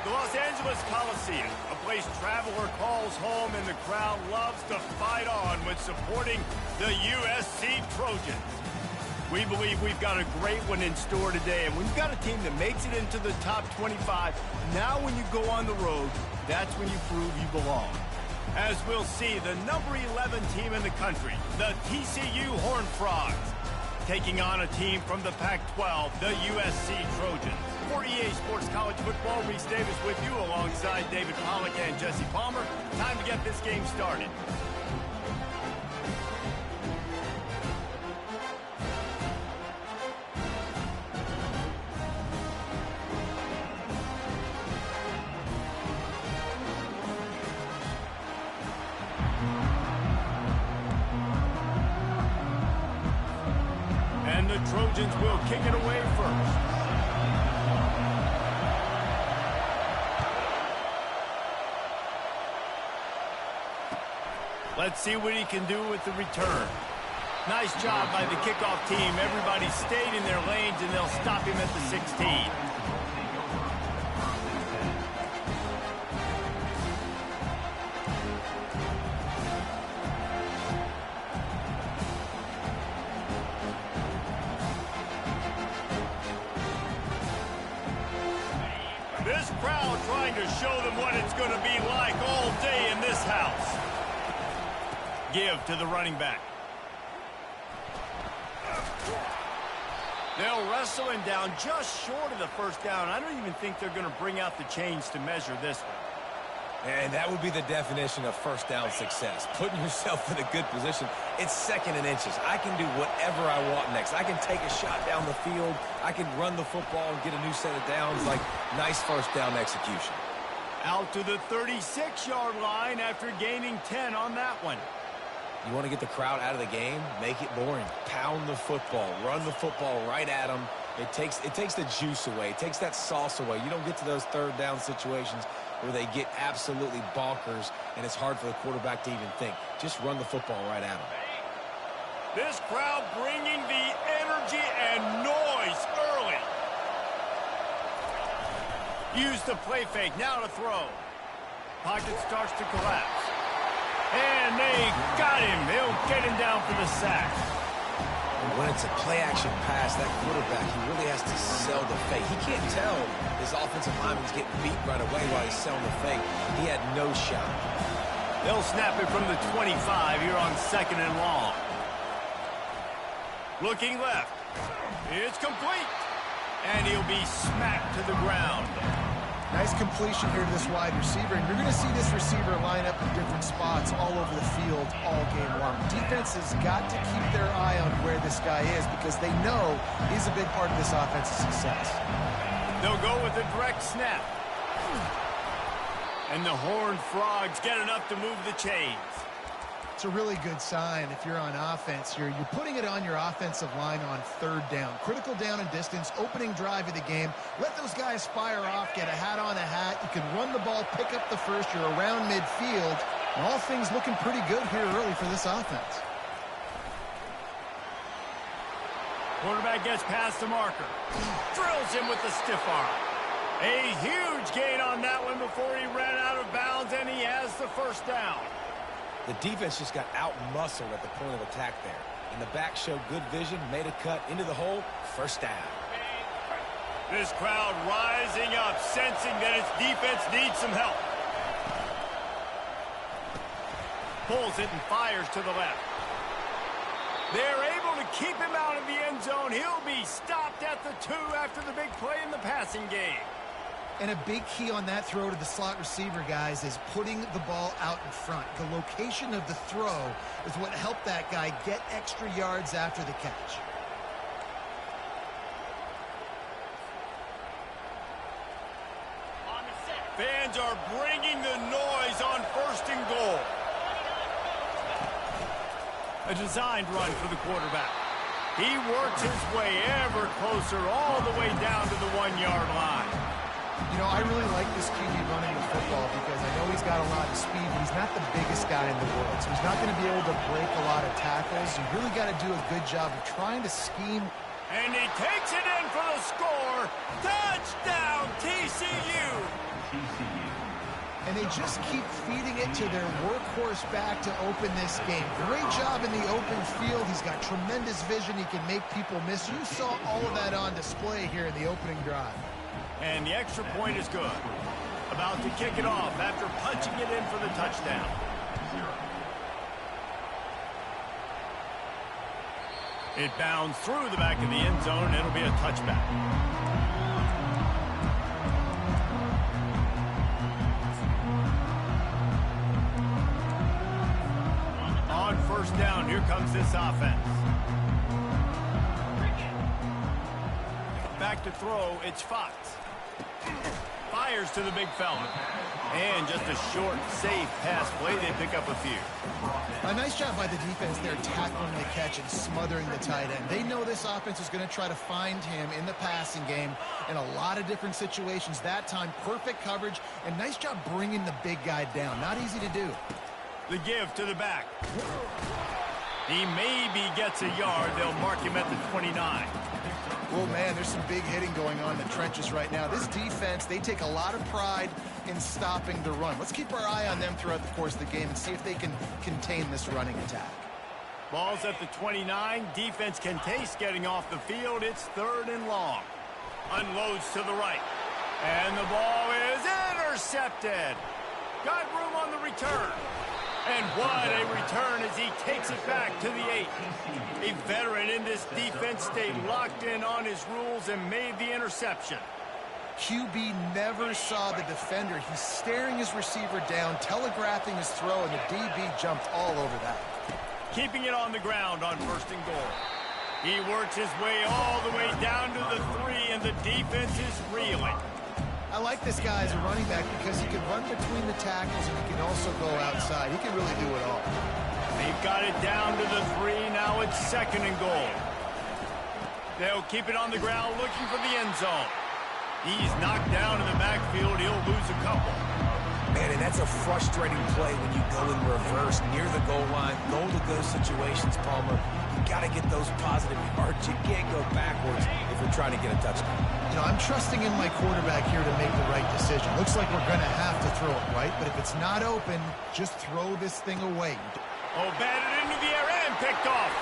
The Los Angeles Coliseum, a place traveler calls home and the crowd loves to fight on when supporting the USC Trojans. We believe we've got a great one in store today, and we've got a team that makes it into the top 25. Now when you go on the road, that's when you prove you belong. As we'll see, the number 11 team in the country, the TCU Horned Frogs, taking on a team from the Pac-12, the USC Trojans. For EA Sports College Football, Reese Davis with you alongside David Pollack and Jesse Palmer. Time to get this game started. And the Trojans will kick it away first. Let's see what he can do with the return. Nice job by the kickoff team. Everybody stayed in their lanes, and they'll stop him at the 16. This crowd trying to show them what it's going to be like all day in this house. Give to the running back. They'll wrestle him down just short of the first down. I don't even think they're going to bring out the chains to measure this one. And that would be the definition of first down success. Putting yourself in a good position. It's second and inches. I can do whatever I want next. I can take a shot down the field. I can run the football and get a new set of downs. Like, nice first down execution. Out to the 36-yard line after gaining 10 on that one. You want to get the crowd out of the game? Make it boring. Pound the football. Run the football right at them. It takes the juice away. It takes that sauce away. You don't get to those third down situations where they get absolutely bonkers, and it's hard for the quarterback to even think. Just run the football right at them. This crowd bringing the energy and noise early. Use the play fake. Now to throw. Pocket starts to collapse. And they got him. They'll get him down for the sack. And when it's a play-action pass, that quarterback, he really has to sell the fake. He can't tell his offensive lineman's getting beat right away while he's selling the fake. He had no shot. They'll snap it from the 25 here on second and long. Looking left. It's complete. And he'll be smacked to the ground. Nice completion here to this wide receiver, and you're going to see this receiver line up in different spots all over the field all game long. Defense has got to keep their eye on where this guy is because they know he's a big part of this offense's success. They'll go with a direct snap. And the Horned Frogs get enough to move the chains. It's a really good sign if you're on offense here. You're putting it on your offensive line on third down. Critical down and distance, opening drive of the game. Let those guys fire off, get a hat on a hat. You can run the ball, pick up the first. You're around midfield. And all things looking pretty good here early for this offense. Quarterback gets past the marker. Drills him with the stiff arm. A huge gain on that one before he ran out of bounds, and he has the first down. The defense just got out-muscled at the point of attack there. And the back showed good vision, made a cut into the hole, first down. This crowd rising up, sensing that its defense needs some help. Pulls it and fires to the left. They're able to keep him out of the end zone. He'll be stopped at the 2 after the big play in the passing game. And a big key on that throw to the slot receiver, guys, is putting the ball out in front. The location of the throw is what helped that guy get extra yards after the catch. Fans are bringing the noise on first and goal. A designed run for the quarterback. He works his way ever closer all the way down to the 1-yard line. You know, I really like this QB running the football because I know he's got a lot of speed, but he's not the biggest guy in the world. So he's not going to be able to break a lot of tackles. You really got to do a good job of trying to scheme. And he takes it in for the score. Touchdown, TCU. And they just keep feeding it to their workhorse back to open this game. Great job in the open field. He's got tremendous vision. He can make people miss. You saw all of that on display here in the opening drive. And the extra point is good. About to kick it off after punching it in for the touchdown. It bounds through the back of the end zone. It'll be a touchback. On first down, here comes this offense. Back to throw, it's Fox. Fires to the big fella. And just a short, safe pass play. They pick up a few. A nice job by the defense there tackling the catch and smothering the tight end. They know this offense is going to try to find him in the passing game in a lot of different situations. That time, perfect coverage, and nice job bringing the big guy down. Not easy to do. The give to the back. He maybe gets a yard. They'll mark him at the 29. Oh, man, there's some big hitting going on in the trenches right now. This defense, they take a lot of pride in stopping the run. Let's keep our eye on them throughout the course of the game and see if they can contain this running attack. Ball's at the 29. Defense can taste getting off the field. It's 3rd and long. Unloads to the right. And the ball is intercepted. Got room on the return. And what a return as he takes it back to the 8. A veteran in this defense stayed locked in on his rules and made the interception. QB never saw the defender. He's staring his receiver down, telegraphing his throw, and the DB jumped all over that. Keeping it on the ground on 1st and goal. He works his way all the way down to the 3, and the defense is reeling. I like this guy as a running back because he can run between the tackles and he can also go outside. He can really do it all. They've got it down to the 3. Now it's 2nd and goal. They'll keep it on the ground looking for the end zone. He's knocked down in the backfield. He'll lose a couple. Man, and that's a frustrating play when you go in reverse near the goal line. Goal-to-go situations, Palmer. You got to get those positive yards. You can't go backwards if you're trying to get a touchdown. You know, I'm trusting in my quarterback here to make the right decision. Looks like we're going to have to throw it, right? But if it's not open, just throw this thing away. Oh, batted into the air and picked off.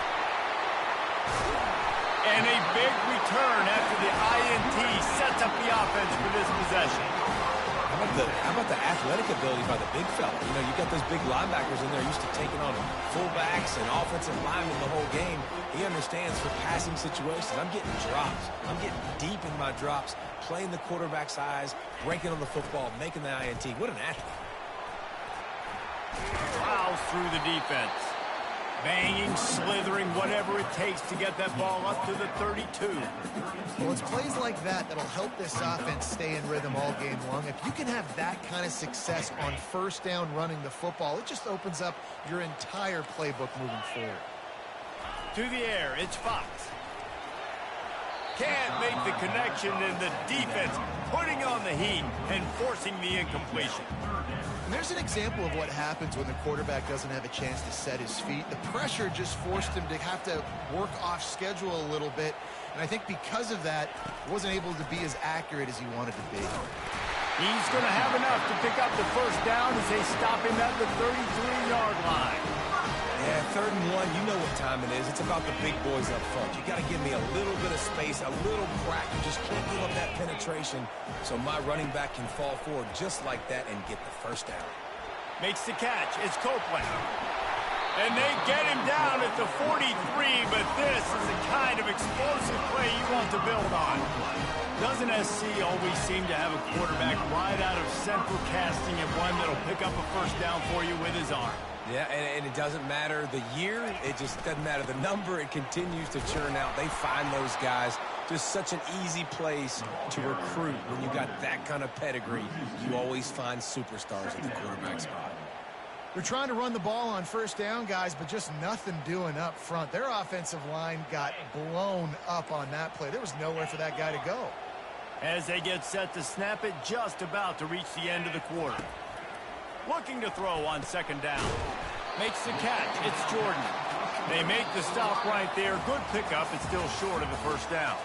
And a big return after the INT sets up the offense for this possession. How about the athletic ability by the big fella? You know, you got those big linebackers in there used to taking on fullbacks and offensive linemen the whole game. He understands for passing situations. I'm getting drops. I'm getting deep in my drops, playing the quarterback's eyes, breaking on the football, making the INT. What an athlete. Plows through the defense. Banging, slithering, whatever it takes to get that ball up to the 32. Well, it's plays like that that'll help this offense stay in rhythm all game long. If you can have that kind of success on 1st down running the football, it just opens up your entire playbook moving forward. To the air, it's Fox. Can't make the connection, and the defense putting on the heat and forcing the incompletion. And there's an example of what happens when the quarterback doesn't have a chance to set his feet. The pressure just forced him to have to work off schedule a little bit. And I think because of that, wasn't able to be as accurate as he wanted to be. He's going to have enough to pick up the 1st down as they stop him at the 33-yard line. Yeah, 3rd and 1, you know what time it is. It's about the big boys up front. You got to give me a little bit of space, a little crack. You just can't give up that penetration so my running back can fall forward just like that and get the 1st down. Makes the catch. It's Copeland. And they get him down at the 43, but this is the kind of explosive play you want to build on. Doesn't SC always seem to have a quarterback right out of central casting and one that'll pick up a 1st down for you with his arm? Yeah, and it doesn't matter the year. It just doesn't matter the number. It continues to churn out. They find those guys. Just such an easy place to recruit when you got that kind of pedigree. You always find superstars at the quarterback spot. They're trying to run the ball on 1st down, guys, but just nothing doing up front. Their offensive line got blown up on that play. There was nowhere for that guy to go. As they get set to snap it, just about to reach the end of the quarter. Looking to throw on 2nd down. Makes the catch. It's Jordan. They make the stop right there. Good pickup. It's still short of the 1st down.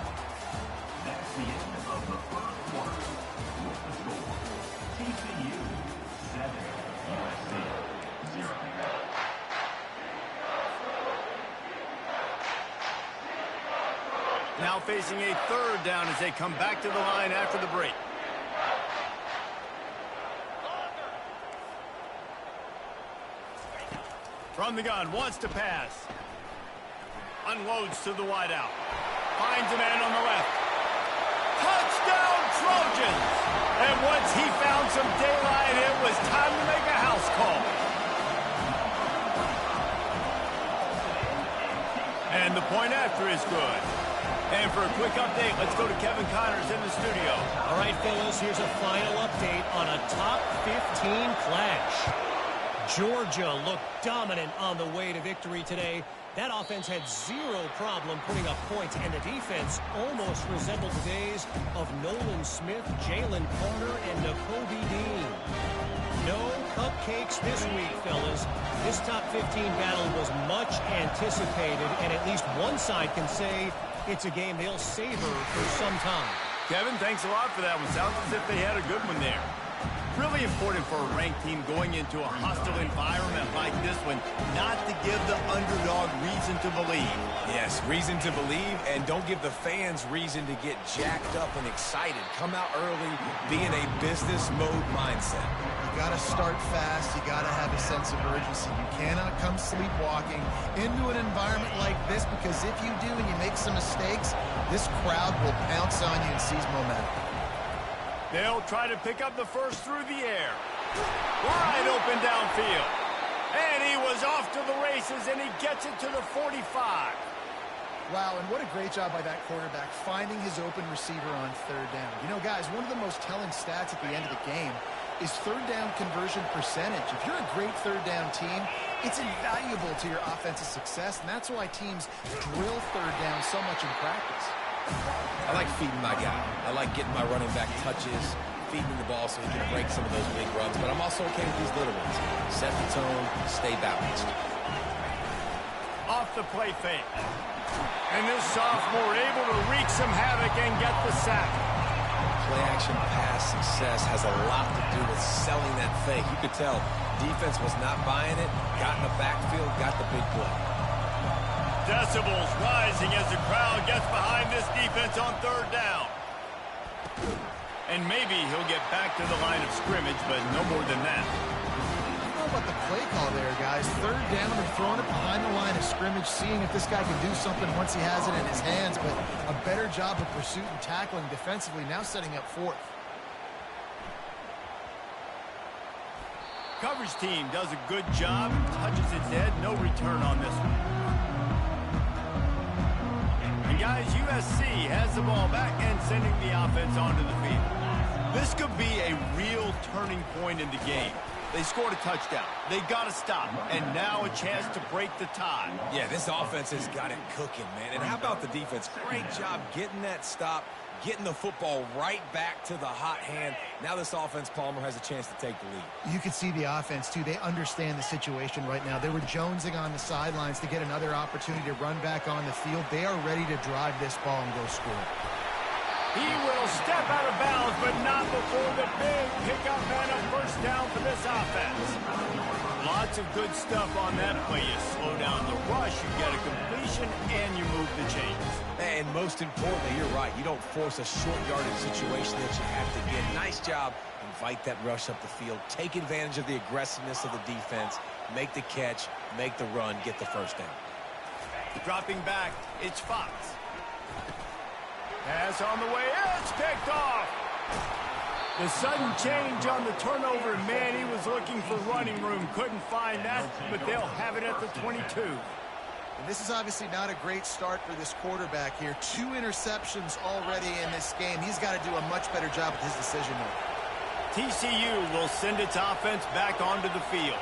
facing a third down as they come back to the line after the break. From the gun, wants to pass. Unloads to the wideout. Finds a man on the left. Touchdown, Trojans! And once he found some daylight, it was time to make a house call. And the point after is good. And for a quick update, let's go to Kevin Connors in the studio. All right, fellas, here's a final update on a top 15 clash. Georgia looked dominant on the way to victory today. That offense had zero problem putting up points, and the defense almost resembled the days of Nolan Smith, Jalen Carter, and Nakobe Dean. No cupcakes this week, fellas. This top 15 battle was much anticipated, and at least one side can say it's a game they'll savor for some time. Kevin, thanks a lot for that one. Sounds as if they had a good one there. Really important for a ranked team going into a hostile environment like this one not to give the underdog reason to believe. Yes, reason to believe, and don't give the fans reason to get jacked up and excited. Come out early, be in a business mode mindset. You got to start fast. You got to have a sense of urgency. You cannot come sleepwalking into an environment like this, because if you do and you make some mistakes, this crowd will pounce on you and seize momentum. They'll try to pick up the first through the air. Wide open downfield. And he was off to the races, and he gets it to the 45. Wow, and what a great job by that quarterback finding his open receiver on third down. You know, guys, one of the most telling stats at the end of the game is third down conversion percentage. If you're a great third down team, it's invaluable to your offensive success, and that's why teams drill third down so much in practice. I like feeding my guy. I like getting my running back touches, feeding the ball so he can break some of those big runs, but I'm also okay with these little ones. Set the tone, stay balanced. Off the play fake. And this sophomore able to wreak some havoc and get the sack. Play-action pass success has a lot to do with selling that fake. You could tell defense was not buying it, got in the backfield, got the big play. Decibels rising as the crowd gets behind this defense on third down. And maybe he'll get back to the line of scrimmage, but no more than that. I don't know about the play call there, guys. Third down and throwing it behind the line of scrimmage, seeing if this guy can do something once he has it in his hands, but a better job of pursuit and tackling defensively, now setting up fourth. Coverage team does a good job, touches it dead, no return on this one. And guys, USC has the ball back and sending the offense onto the field. This could be a real turning point in the game. They scored a touchdown. They got to stop. And now a chance to break the tie. Yeah, this offense has got it cooking, man. And how about the defense? Great job getting that stop, getting the football right back to the hot hand. Now this offense, Palmer, has a chance to take the lead. You can see the offense, too. They understand the situation right now. They were jonesing on the sidelines to get another opportunity to run back on the field. They are ready to drive this ball and go score. He will step out of bounds, but not before the big pickup and a first down for this offense. Lots of good stuff on that play. You slow down the rush, you get a completion, and you move the chains. And most importantly, you're right. You don't force a short yardage situation that you have to get. Nice job. Invite that rush up the field. Take advantage of the aggressiveness of the defense. Make the catch. Make the run. Get the first down. Dropping back, it's Fox. Pass on the way. It's picked off. The sudden change on the turnover, man, he was looking for running room. Couldn't find that, but they'll have it at the 22. And this is obviously not a great start for this quarterback here. 2 interceptions already in this game. He's got to do a much better job with his decision-making. TCU will send its offense back onto the field.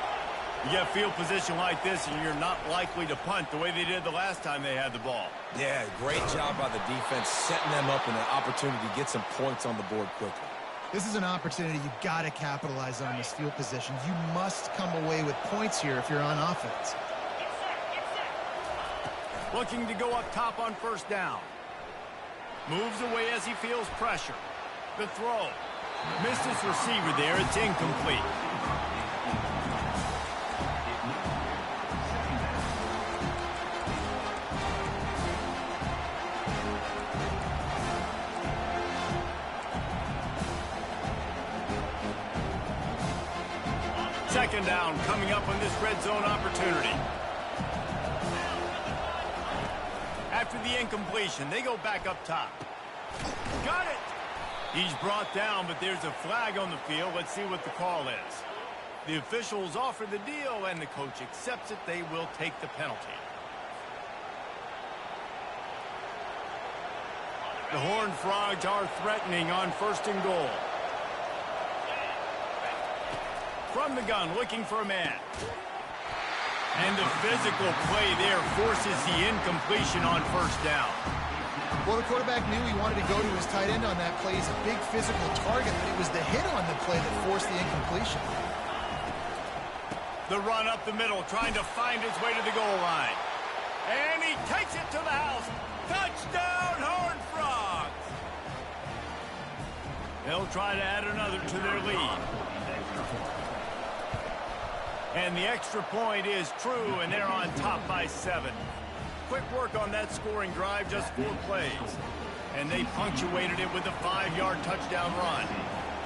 You get field position like this, and you're not likely to punt the way they did the last time they had the ball. Yeah, great job by the defense, setting them up in an opportunity to get some points on the board quickly. This is an opportunity you've got to capitalize on this field position. You must come away with points here if you're on offense. Looking to go up top on first down. Moves away as he feels pressure. The throw. Missed his receiver there. It's incomplete. Second down coming up on this red zone opportunity. After the incompletion, they go back up top. Got it! He's brought down, but there's a flag on the field. Let's see what the call is. The officials offer the deal, and the coach accepts it. They will take the penalty. The Horned Frogs are threatening on 1st and goal. From the gun, looking for a man. And the physical play there forces the incompletion on 1st down. Well, the quarterback knew he wanted to go to his tight end on that play. He's a big physical target, but it was the hit on the play that forced the incompletion. The run up the middle, trying to find his way to the goal line. And he takes it to the house. Touchdown, Horned Frogs! They'll try to add another to their lead. And the extra point is true, and they're on top by 7. Quick work on that scoring drive, just 4 plays. And they punctuated it with a 5-yard touchdown run.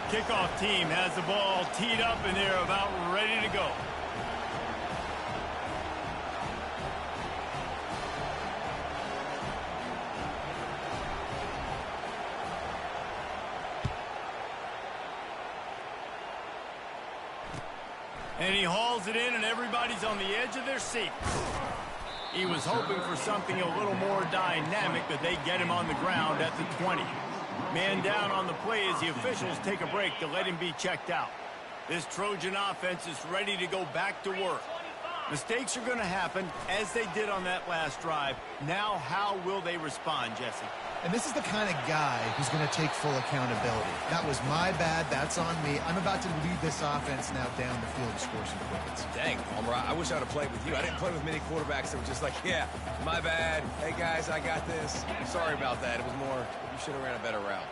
Kickoff team has the ball teed up, and they're about ready to go. And he hauls it in, and everybody's on the edge of their seat. He was hoping for something a little more dynamic, but they get him on the ground at the 20. Man down on the play as the officials take a break to let him be checked out. This Trojan offense is ready to go back to work. Mistakes are going to happen, as they did on that last drive. Now, how will they respond, Jesse? And this is the kind of guy who's going to take full accountability. That was my bad. That's on me. I'm about to lead this offense now down the field to score some points. Dang, Homer, I wish I would have played with you. I didn't play with many quarterbacks that were just like, yeah, my bad. Hey, guys, I got this. Sorry about that. It was more, you should have ran a better route.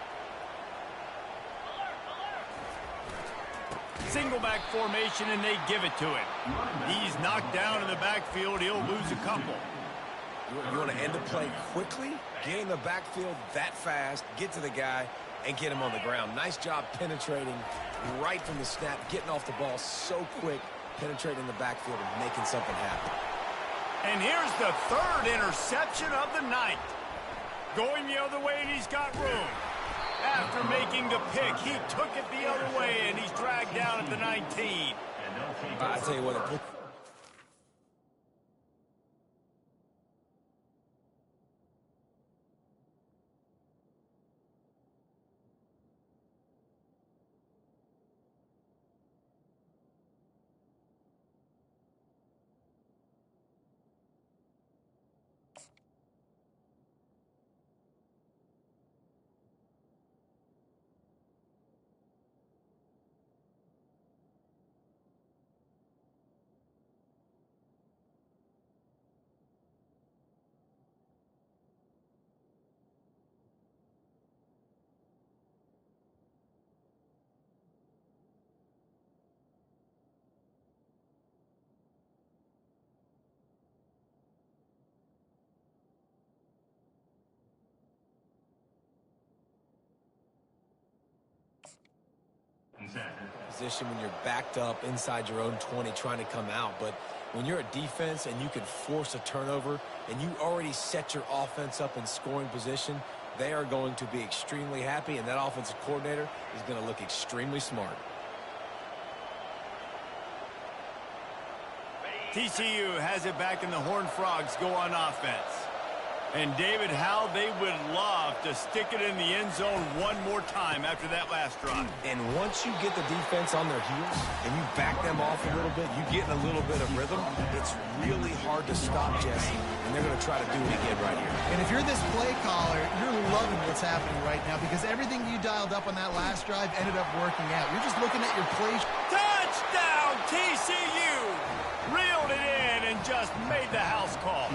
Single back formation, and they give it to him. He's knocked down in the backfield. He'll lose a couple. You want to end the play quickly, get in the backfield that fast, get to the guy, and get him on the ground. Nice job penetrating right from the snap, getting off the ball so quick, penetrating the backfield and making something happen. And here's the 3rd interception of the night. Going the other way, and he's got room. After making the pick, he took it the other way, and he's dragged down at the 19. I tell you what, position when you're backed up inside your own 20 trying to come out, but when you're a defense and you can force a turnover and you already set your offense up in scoring position, they are going to be extremely happy, and that offensive coordinator is going to look extremely smart. TCU has it back, and the Horned Frogs go on offense. And, David, how they would love to stick it in the end zone one more time after that last drive. And once you get the defense on their heels and you back them off a little bit, you get in a little bit of rhythm, it's really hard to stop, Jesse. And they're going to try to do it again right here. And if you're this play caller, you're loving what's happening right now because everything you dialed up on that last drive ended up working out. You're just looking at your play. Touchdown, TCU! Reeled it in and just made the house call.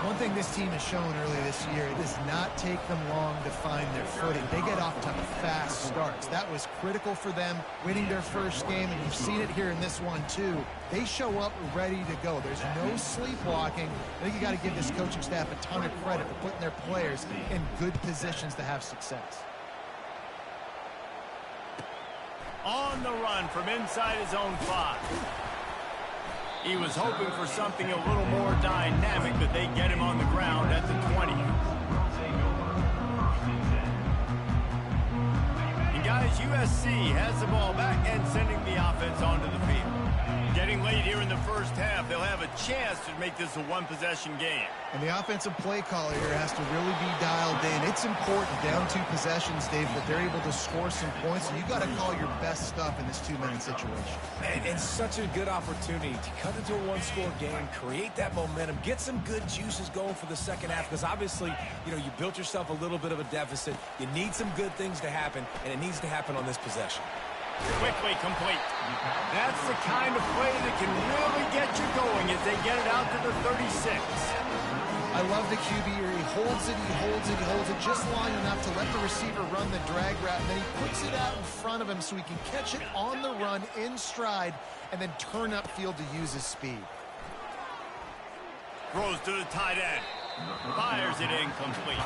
One thing this team has shown earlier this year, it does not take them long to find their footing. They get off to fast starts. That was critical for them winning their first game, and you've seen it here in this one too. They show up ready to go. There's no sleepwalking. I think you got to give this coaching staff a ton of credit for putting their players in good positions to have success. On the run from inside his own 5. He was hoping for something a little more dynamic, but they get him on the ground at the 20. And guys, USC has the ball back and sending the offense onto the field. Getting late here in the first half, they'll have a chance to make this a one-possession game. And the offensive play caller here has to really be dialed in. It's important, down 2 possessions, Dave, that they're able to score some points, and you got to call your best stuff in this 2-minute situation. And such a good opportunity to cut into a one-score game, create that momentum, get some good juices going for the second half, because obviously, you built yourself a little bit of a deficit. You need some good things to happen, and it needs to happen on this possession. Quickly complete. That's the kind of play that can really get you going as they get it out to the 36. I love the QB here. He holds it, he holds it, he holds it just long enough to let the receiver run the drag route, and then he puts it out in front of him so he can catch it on the run in stride and then turn upfield to use his speed. Throws to the tight end. Fires it incomplete.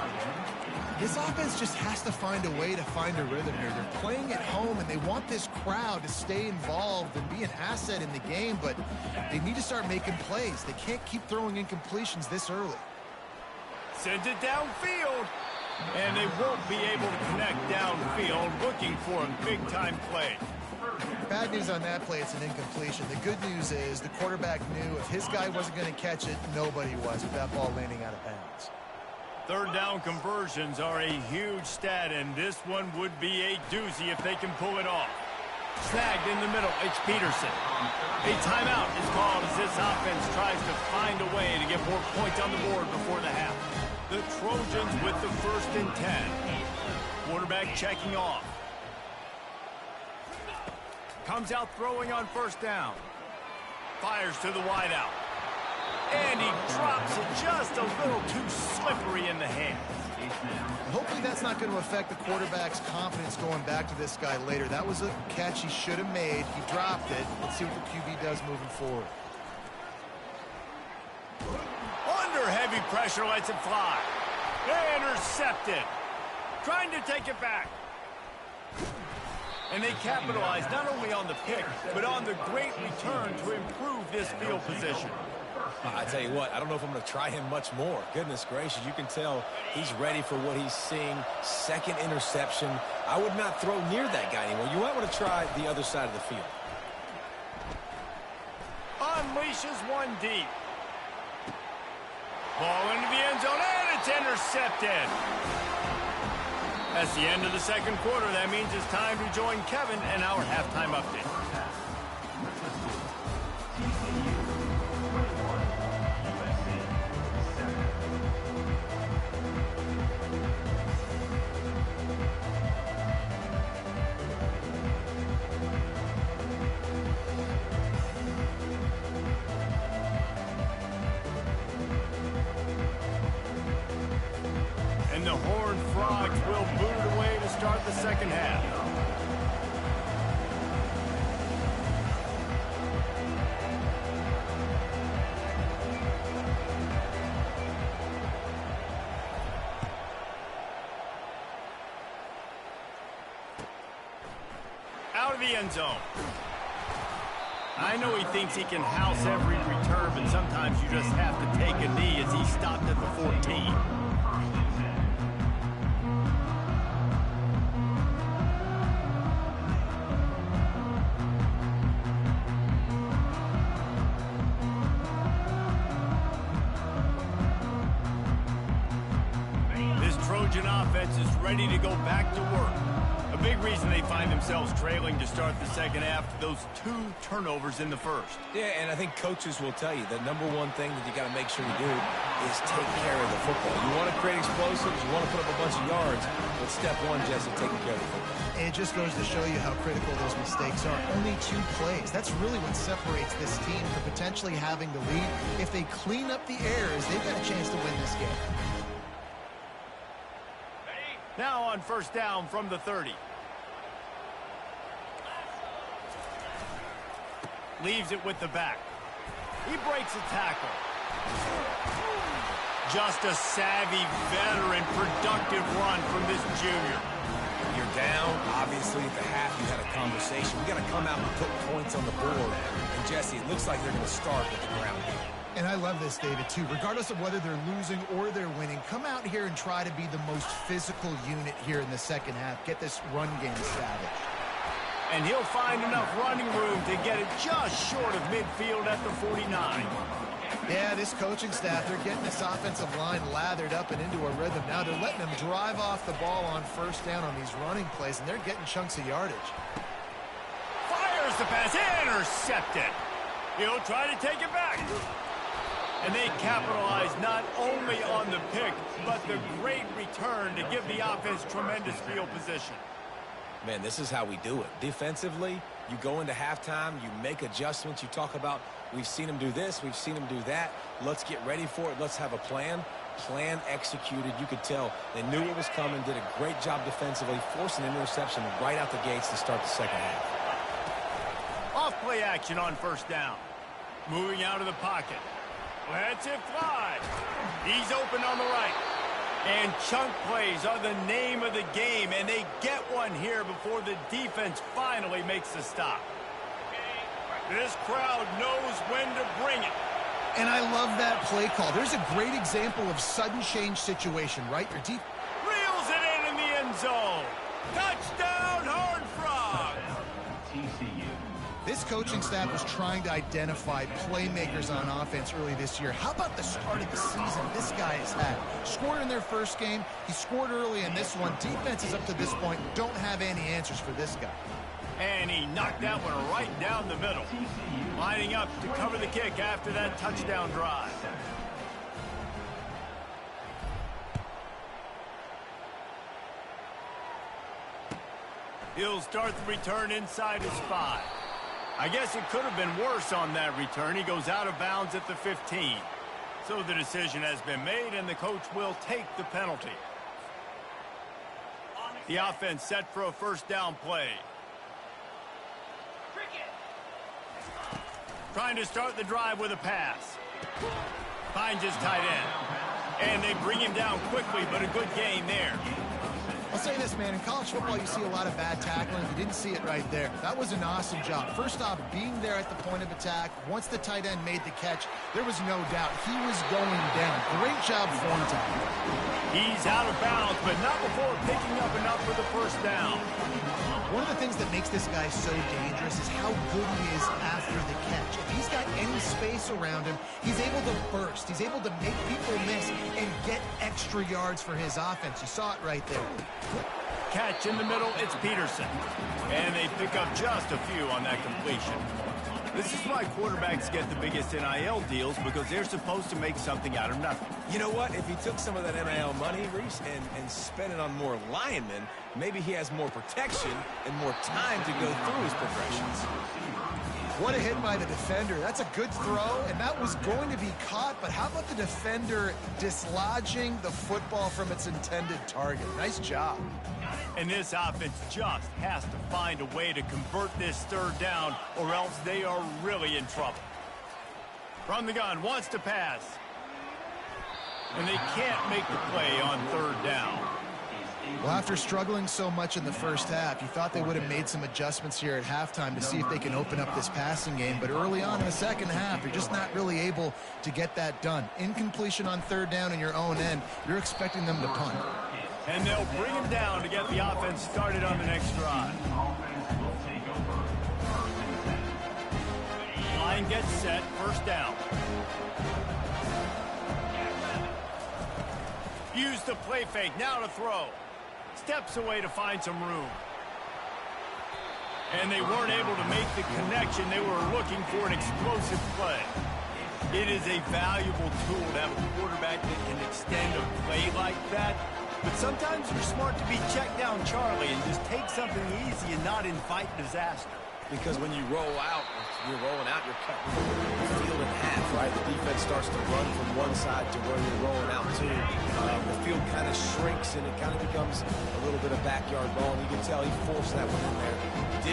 This offense just has to find a way to find a rhythm here. They're playing at home, and they want this crowd to stay involved and be an asset in the game, but they need to start making plays. They can't keep throwing incompletions this early. Sends it downfield, and they won't be able to connect downfield, looking for a big-time play. Bad news on that play, it's an incompletion. The good news is the quarterback knew if his guy wasn't going to catch it, nobody was with that ball landing out of bounds. Third down conversions are a huge stat, and this one would be a doozy if they can pull it off. Snagged in the middle, it's Peterson. A timeout is called as this offense tries to find a way to get more points on the board before the half. The Trojans with the 1st and 10. Quarterback checking off. Comes out throwing on 1st down. Fires to the wideout. And he drops it just a little too slippery in the hand. Hopefully that's not going to affect the quarterback's confidence going back to this guy later. That was a catch he should have made. He dropped it. Let's see what the QB does moving forward. Under heavy pressure, lets it fly. Intercepted. Trying to take it back. And they capitalize not only on the pick, but on the great return to improve this field position. I tell you what, I don't know if I'm going to try him much more. Goodness gracious, you can tell he's ready for what he's seeing. Second interception. I would not throw near that guy anymore. You might want to try the other side of the field. Unleashes one deep. Ball into the end zone, and it's intercepted. That's the end of the second quarter. That means it's time to join Kevin and our halftime update. And the Horned Frogs will boot it away to start the second half. Out of the end zone. I know he thinks he can house every return, but sometimes you just have to take a knee as he stopped at the 14. Trojan offense is ready to go back to work. A big reason they find themselves trailing to start the second half, those 2 turnovers in the first. Yeah, and I think coaches will tell you the number one thing that you got to make sure you do is take care of the football. You want to create explosives, you want to put up a bunch of yards, but step one, Jesse, taking care of the football. It just goes to show you how critical those mistakes are. Only 2 plays. That's really what separates this team from potentially having the lead. If they clean up the errors, they've got a chance to win this game. Now on 1st down from the 30. Leaves it with the back. He breaks a tackle. Just a savvy, veteran, productive run from this junior. You're down, obviously. obviously at the half you had a conversation. We got to come out and put points on the board. And Jesse, it looks like they're going to start with the ground game. And I love this, David, too. Regardless of whether they're losing or they're winning, come out here and try to be the most physical unit here in the second half. Get this run game established. And he'll find enough running room to get it just short of midfield at the 49. Yeah, this coaching staff, they're getting this offensive line lathered up and into a rhythm. Now they're letting them drive off the ball on first down on these running plays, and they're getting chunks of yardage. Fires the pass, intercepted. He'll try to take it back. And they capitalize not only on the pick, but the great return to give the offense tremendous field position. Man, this is how we do it. Defensively, you go into halftime, you make adjustments. You talk about, we've seen them do this, we've seen them do that. Let's get ready for it. Let's have a plan. Plan executed. You could tell they knew it was coming, did a great job defensively, forcing an interception right out the gates to start the second half. Off play action on first down. Moving out of the pocket. Lets it fly. He's open on the right. And chunk plays are the name of the game, and they get one here before the defense finally makes the stop. This crowd knows when to bring it. And I love that play call. There's a great example of sudden change situation, right? Your deep Reels it in the end zone. Touchdown, Horned Frogs. This coaching staff was trying to identify playmakers on offense early this year. How about the start of the season this guy has had? Scored in their first game. He scored early in this one. Defenses up to this point don't have any answers for this guy. And he knocked that one right down the middle. Lining up to cover the kick after that touchdown drive. He'll start the return inside his 5. I guess it could have been worse on that return. He goes out of bounds at the 15. So the decision has been made, and the coach will take the penalty. The offense set for a first down play. Trying to start the drive with a pass. Finds his tight end. And they bring him down quickly, but a good gain there. I'll say this, man. In college football, you see a lot of bad tackling. You didn't see it right there. That was an awesome job. First off, being there at the point of attack. Once the tight end made the catch, there was no doubt he was going down. Great job form tackling. He's out of bounds, but not before picking up enough for the first down. One of the things that makes this guy so dangerous is how good he is after the catch. If he's got any space around him, he's able to burst. He's able to make people miss and get extra yards for his offense. You saw it right there. Catch in the middle, it's Peterson. And they pick up just a few on that completion. This is why quarterbacks get the biggest NIL deals, because they're supposed to make something out of nothing. You know what? If he took some of that NIL money, Reese, and spent it on more linemen, maybe he has more protection and more time to go through his progressions. What a hit by the defender. That's a good throw, and that was going to be caught, but how about the defender dislodging the football from its intended target? Nice job. And this offense just has to find a way to convert this third down, or else they are really in trouble. From the gun, wants to pass. And they can't make the play on third down. Well, after struggling so much in the first half, you thought they would have made some adjustments here at halftime to see if they can open up this passing game. But early on in the second half, you're just not really able to get that done. Incompletion on third down in your own end, you're expecting them to punt. And they'll bring him down to get the offense started on the next drive. Line gets set, first down. Use the play fake, now to throw. Steps away to find some room. And they weren't able to make the connection. They were looking for an explosive play. It is a valuable tool to have a quarterback that can extend a play like that. But sometimes you're smart to be check down Charlie and just take something easy and not invite disaster. Because when you roll out, you're rolling out, you're cutting the field in half, right? The defense starts to run from one side to where you're rolling out to. The field kind of shrinks, and it kind of becomes a little bit of backyard ball. And you can tell he forced that one in there.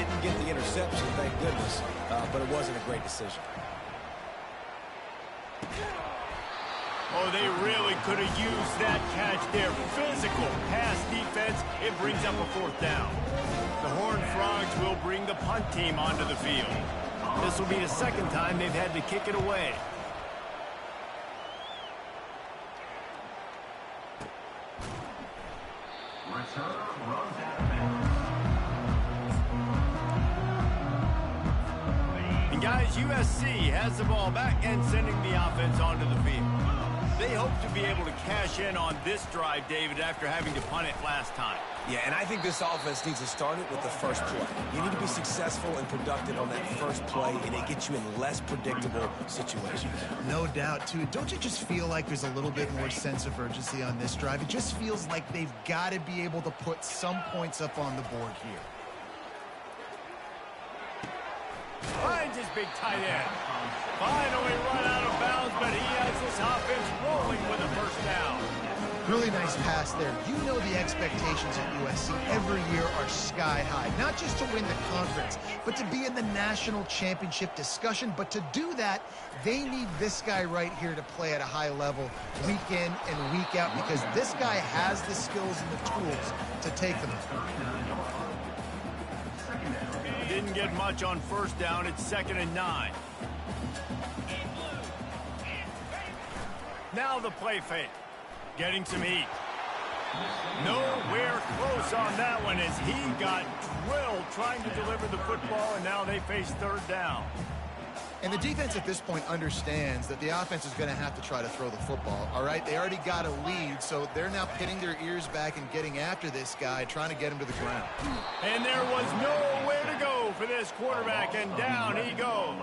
Didn't get the interception, thank goodness, but it wasn't a great decision. Oh, they really could have used that catch there. Physical pass defense. It brings up a 4th down. The Horned Frogs will bring the punt team onto the field. This will be the 2nd time they've had to kick it away. And guys, USC has the ball back and sending the offense onto the field. They hope to be able to cash in on this drive, David, after having to punt it last time. Yeah, and I think this offense needs to start it with the first play. You need to be successful and productive on that first play, and it gets you in less predictable situations. No doubt, too. Don't you just feel like there's a little bit more sense of urgency on this drive? It just feels like they've got to be able to put some points up on the board here. Finds his big tight end. Finally run out of bounds, but he has this offense rolling with a 1st down. Really nice pass there. You know the expectations at USC every year are sky high. Not just to win the conference, but to be in the national championship discussion. But to do that, they need this guy right here to play at a high level week in and week out, because this guy has the skills and the tools to take them. Didn't get much on 1st down. It's 2nd and 9. Now the play fake. Getting some heat. Nowhere close on that one as he got drilled trying to deliver the football, and now they face 3rd down. And the defense at this point understands that the offense is going to have to try to throw the football, all right? They already got a lead, so they're now pitting their ears back and getting after this guy, trying to get him to the ground. And there was nowhere to go for this quarterback, and down he goes.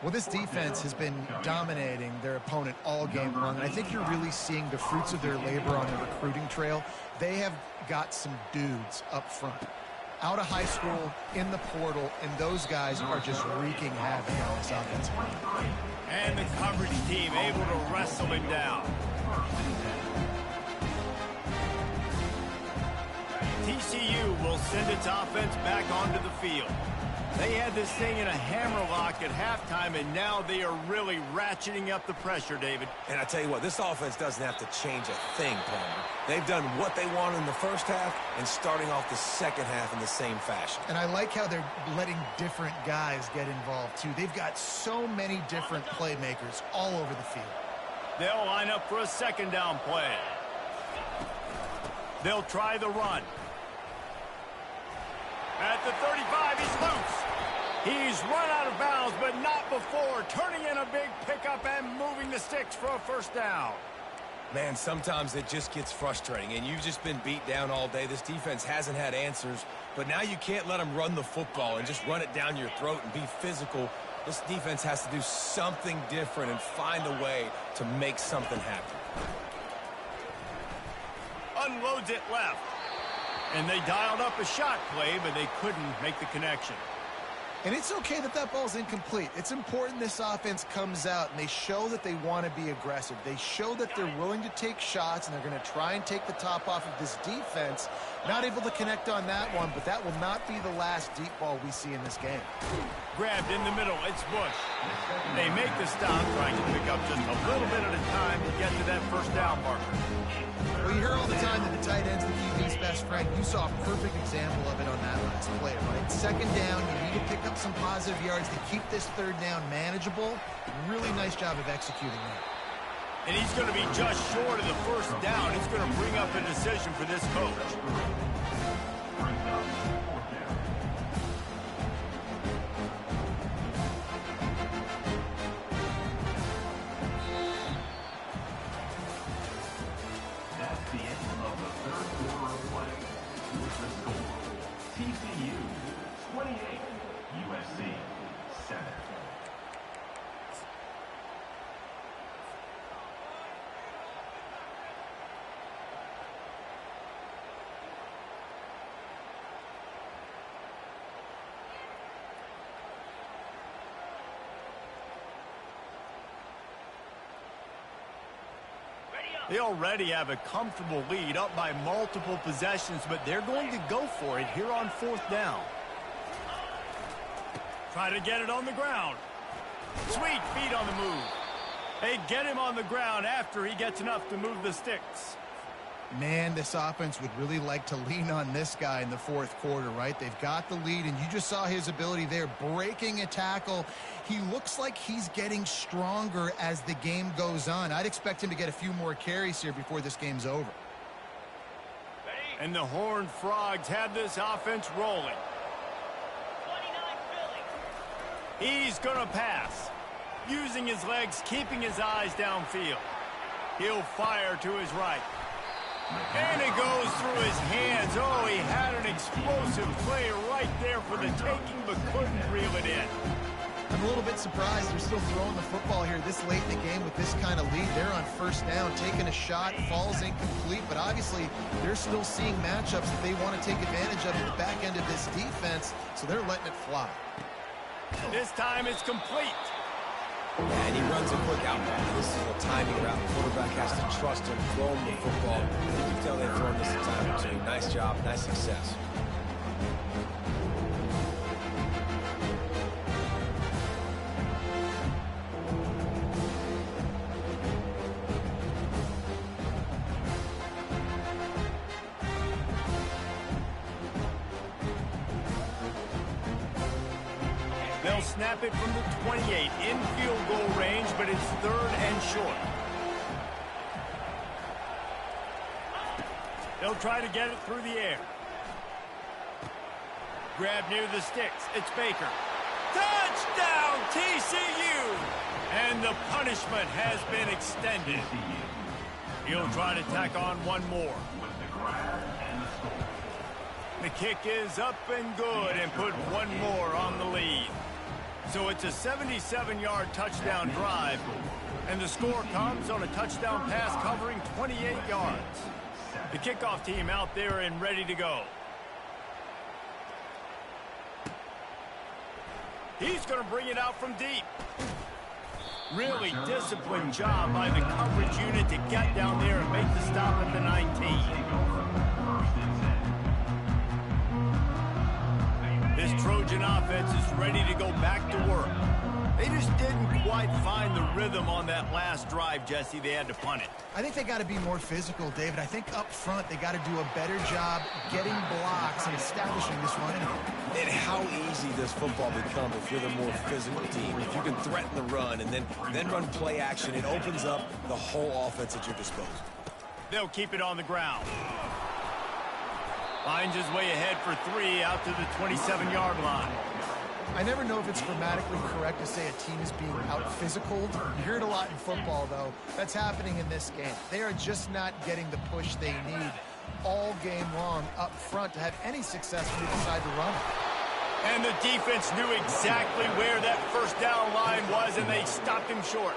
Well, this defense has been dominating their opponent all game long, and I think you're really seeing the fruits of their labor on the recruiting trail. They have got some dudes up front, out of high school, in the portal, and those guys are just wreaking havoc on this offense. And the coverage team able to wrestle him down. TCU will send its offense back onto the field. They had this thing in a hammerlock at halftime, and now they are really ratcheting up the pressure, David. And I tell you what, this offense doesn't have to change a thing, Palmer. They've done what they wanted in the 1st half and starting off the 2nd half in the same fashion. And I like how they're letting different guys get involved, too. They've got so many different playmakers all over the field. They'll line up for a 2nd down play. They'll try the run. At the 35, he's loose. He's run out of bounds, but not before turning in a big pickup and moving the sticks for a 1st down. Man, sometimes it just gets frustrating, and you've just been beat down all day. This defense hasn't had answers, but now you can't let them run the football and just run it down your throat and be physical. This defense has to do something different and find a way to make something happen. Unloads it left. And they dialed up a shot play, but they couldn't make the connection. And it's okay that that ball's incomplete. It's important this offense comes out and they show that they want to be aggressive. They show that they're willing to take shots and they're going to try and take the top off of this defense. Not able to connect on that one, but that will not be the last deep ball we see in this game. Grabbed in the middle. It's Bush. They make the stop, trying to pick up just a little bit at a time to get to that 1st down marker. Well, you hear all the time that the tight end's the QB's best friend. You saw a perfect example of it on that last play, right? 2nd down, you need to pick up some positive yards to keep this 3rd down manageable. Really nice job of executing that. And he's going to be just short of the 1st down. He's going to bring up a decision for this coach. That's the end of the 3rd quarter of play. With the score, TCU 28, USC 7. They already have a comfortable lead, up by multiple possessions, but they're going to go for it here on 4th down. Try to get it on the ground. Sweet feet on the move. They get him on the ground after he gets enough to move the sticks. Man, this offense would really like to lean on this guy in the fourth quarter, right? They've got the lead, and you just saw his ability there, breaking a tackle. He looks like he's getting stronger as the game goes on. I'd expect him to get a few more carries here before this game's over. And the Horned Frogs have this offense rolling. He's going to pass. Using his legs, keeping his eyes downfield. He'll fire to his right. And it goes through his hands. Oh, he had an explosive play right there for the taking, but couldn't reel it in. I'm a little bit surprised they're still throwing the football here this late in the game with this kind of lead. They're on first down, taking a shot, falls incomplete, but obviously they're still seeing matchups that they want to take advantage of at the back end of this defense, so they're letting it fly. This time it's complete. And he runs a quick out. This is a timing route. The quarterback has to trust him, throw him the football. You can tell they've thrown this a time or two. Nice job, nice success. They'll snap it from the 28 in field goal range, but it's 3rd and short. They'll try to get it through the air. Grab near the sticks. It's Baker. Touchdown, TCU! And the punishment has been extended. He'll try to tack on one more. The kick is up and good and put one more on the lead. So it's a 77-yard touchdown drive, and the score comes on a touchdown pass covering 28 yards. The kickoff team out there and ready to go. He's going to bring it out from deep. Really disciplined job by the coverage unit to get down there and make the stop at the 19. This Trojan offense is ready to go back to work. They just didn't quite find the rhythm on that last drive, Jesse. They had to punt it. I think they got to be more physical, David. I think up front they got to do a better job getting blocks and establishing this running game. And how easy does football become if you're the more physical team? If you can threaten the run and then run play action, it opens up the whole offense at your disposal. They'll keep it on the ground. Finds his way ahead for 3 out to the 27-yard line. I never know if it's grammatically correct to say a team is being out-physicaled. You hear it a lot in football, though. That's happening in this game. They are just not getting the push they need all game long up front to have any success when they decide to run it. And the defense knew exactly where that first down line was, and they stopped him short.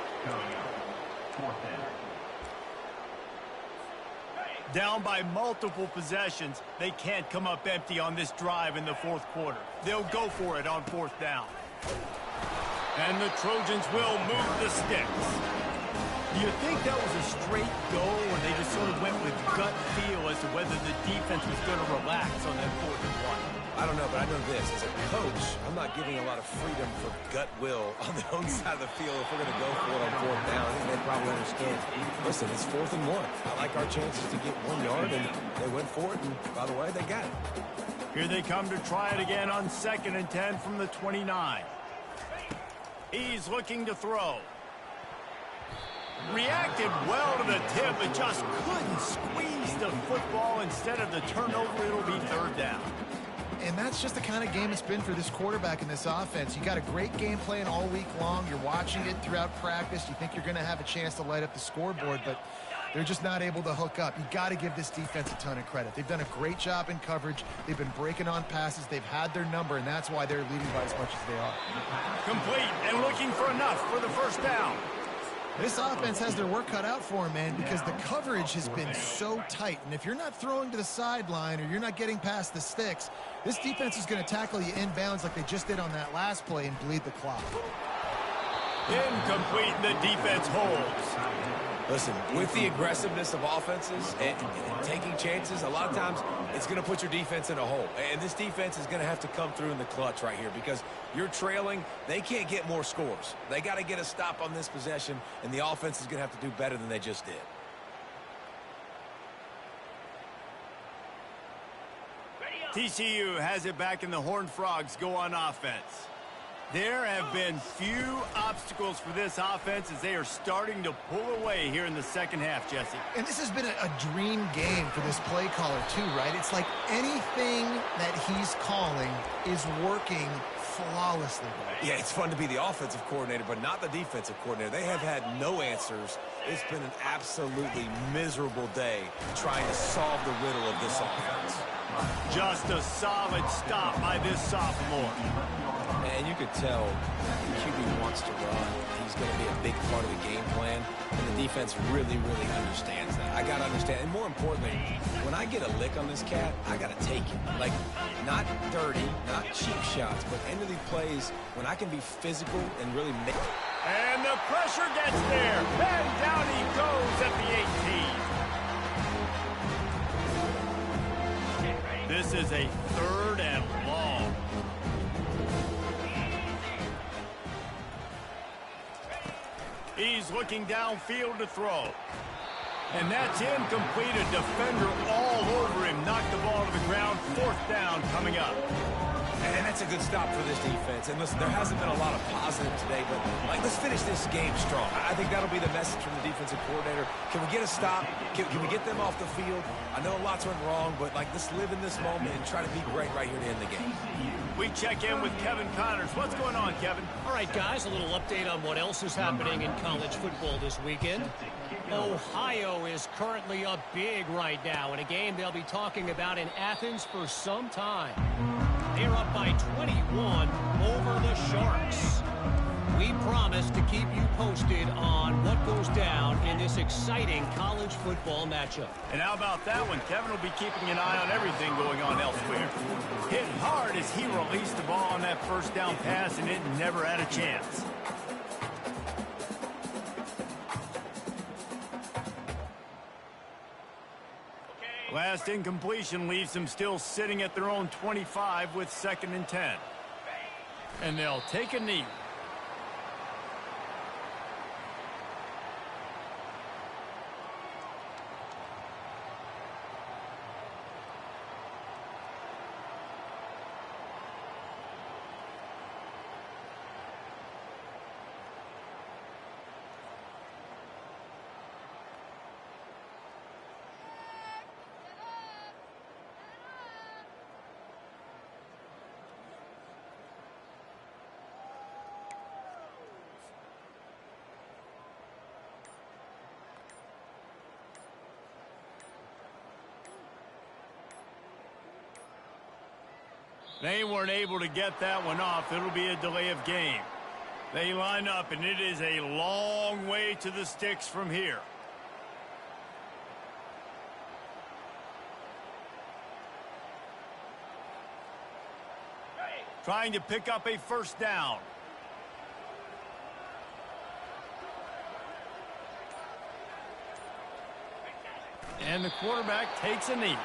Down by multiple possessions, they can't come up empty on this drive in the fourth quarter. They'll go for it on 4th down. And the Trojans will move the sticks. Do you think that was a straight go, or they just sort of went with gut feel as to whether the defense was going to relax on that 4th and 1? I don't know, but I know this. As a coach, I'm not giving a lot of freedom for gut will on the own side of the field if we're going to go for it on 4th down. I think they probably understand. Listen, it's 4th and 1. I like our chances to get 1 yard, and they went for it, and by the way, they got it. Here they come to try it again on 2nd and 10 from the 29. He's looking to throw. Reacted well to the tip, but just couldn't squeeze the football. Instead of the turnover, it'll be 3rd down. And that's just the kind of game it's been for this quarterback in this offense. You got a great game plan all week long. You're watching it throughout practice. You think you're going to have a chance to light up the scoreboard, but they're just not able to hook up. You got to give this defense a ton of credit. They've done a great job in coverage. They've been breaking on passes. They've had their number, and that's why they're leading by as much as they are. Complete and looking for enough for the 1st down. This offense has their work cut out for them, man, because the coverage has been so tight. And if you're not throwing to the sideline or you're not getting past the sticks, this defense is going to tackle you inbounds like they just did on that last play and bleed the clock. Incomplete, the defense holds. Listen, with the aggressiveness of offenses and taking chances, a lot of times it's going to put your defense in a hole. And this defense is going to have to come through in the clutch right here because you're trailing. They can't get more scores. They got to get a stop on this possession, and the offense is going to have to do better than they just did. TCU has it back, and the Horned Frogs go on offense. There have been few obstacles for this offense as they are starting to pull away here in the second half, Jesse. And this has been a dream game for this play caller too, right? It's like anything that he's calling is working flawlessly. Yeah, it's fun to be the offensive coordinator, but not the defensive coordinator. They have had no answers. It's been an absolutely miserable day trying to solve the riddle of this offense. Just a solid stop by this sophomore. And you could tell the QB wants to run. He's going to be a big part of the game plan, and the defense really, really understands that. I got to understand, and more importantly, when I get a lick on this cat, I got to take it. Like, not dirty, not cheap shots, but end of the plays when I can be physical and really make. And the pressure gets there, and down he goes at the 18. This is a 3rd and long. He's looking downfield to throw. And that's incomplete. A defender all over him. Knocked the ball to the ground. 4th down coming up. And that's a good stop for this defense. And listen, there hasn't been a lot of positive today, but let's finish this game strong. I think that'll be the message from the defensive coordinator. Can we get a stop? Can we get them off the field? I know lots went wrong, but let's live in this moment and try to be great right here to end the game. We check in with Kevin Connors. What's going on, Kevin? All right, guys, a little update on what else is happening in college football this weekend. Ohio is currently up big right now in a game they'll be talking about in Athens for some time. They're up by 21 over the Sharks. We promise to keep you posted on what goes down in this exciting college football matchup. And how about that one? Kevin will be keeping an eye on everything going on elsewhere. Hit hard as he released the ball on that 1st down pass, and it never had a chance. Last incompletion leaves them still sitting at their own 25 with 2nd and 10. And they'll take a knee. They weren't able to get that one off. It'll be a delay of game. They line up, and it is a long way to the sticks from here. Trying to pick up a 1st down. And the quarterback takes a knee.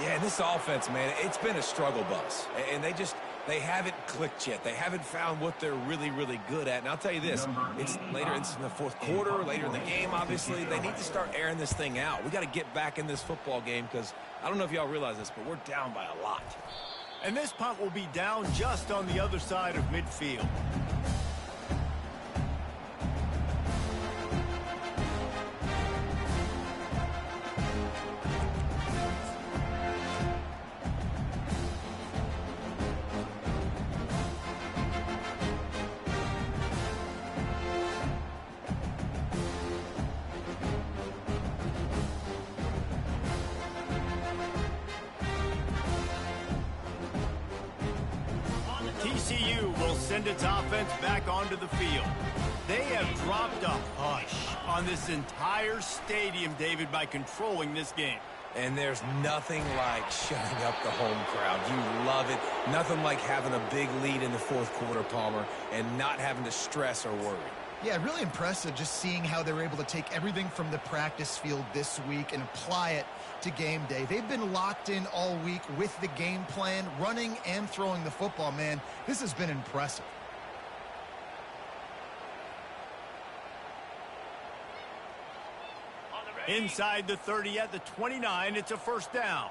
Yeah, this offense, man, it's been a struggle bus. And they haven't clicked yet. They haven't found what they're really, really good at. And I'll tell you this, it's later in the 4th quarter, later in the game, obviously. They need to start airing this thing out. We got to get back in this football game because I don't know if y'all realize this, but we're down by a lot. And this punt will be down just on the other side of midfield. TCU will send its offense back onto the field. They have dropped a hush on this entire stadium, David, by controlling this game. And there's nothing like shutting up the home crowd. You love it. Nothing like having a big lead in the 4th quarter, Palmer, and not having to stress or worry. Yeah, really impressive just seeing how they were able to take everything from the practice field this week and apply it to game day. They've been locked in all week with the game plan, running and throwing the football. Man, this has been impressive. Inside the 30 at the 29, it's a first down.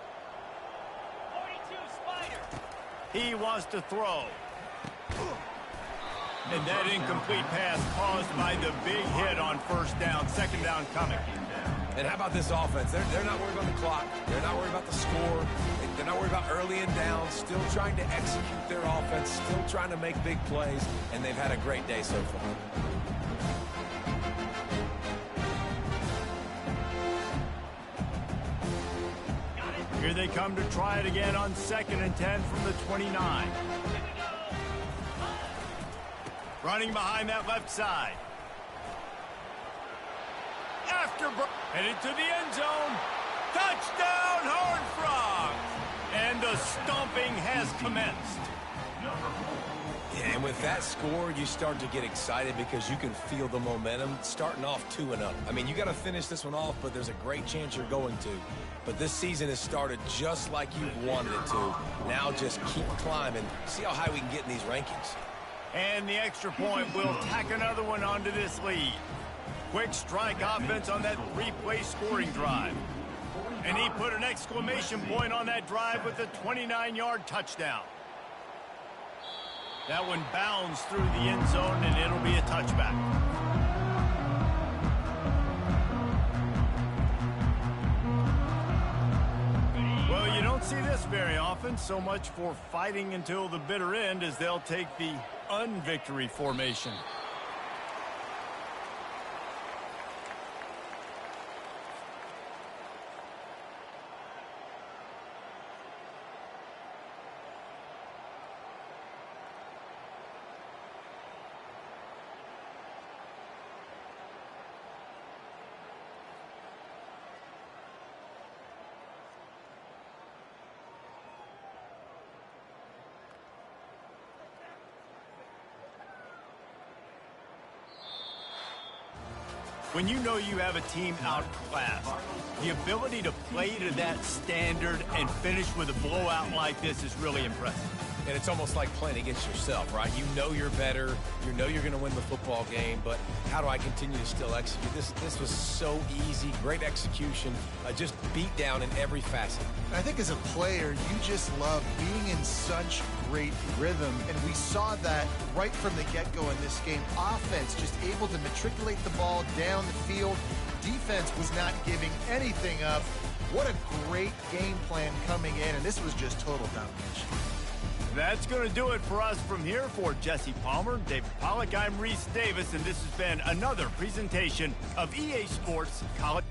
42, Spider. He wants to throw. And that incomplete pass caused by the big hit on first down. Second down coming. And how about this offense? They're not worried about the clock. They're not worried about the score. They're not worried about early and down. Still trying to execute their offense. Still trying to make big plays. And they've had a great day so far. Here they come to try it again on 2nd and 10 from the 29. Running behind that left side. Headed to the end zone. Touchdown, Horned Frogs! And the stomping has commenced. Yeah, and with that score, you start to get excited because you can feel the momentum starting off 2-0. I mean, you got to finish this one off, but there's a great chance you're going to. But this season has started just like you wanted it to. Now just keep climbing. See how high we can get in these rankings. And the extra point will tack another one onto this lead. Quick strike offense on that 3-play scoring drive. And he put an exclamation point on that drive with a 29-yard touchdown. That one bounds through the end zone, and it'll be a touchback. Well, you don't see this very often. So much for fighting until the bitter end as they'll take the unvictory formation. When you know you have a team outclassed, the ability to play to that standard and finish with a blowout like this is really impressive. And it's almost like playing against yourself, right? You know you're better. You know you're going to win the football game, but how do I continue to still execute? This was so easy. Great execution. Just beat down in every facet. I think as a player, you just love being in such great rhythm, and we saw that right from the get-go in this game. Offense just able to matriculate the ball down the field. Defense was not giving anything up. What a great game plan coming in, and this was just total domination. That's going to do it for us from here. For Jesse Palmer, David Pollack, I'm Reese Davis, and this has been another presentation of EA Sports College.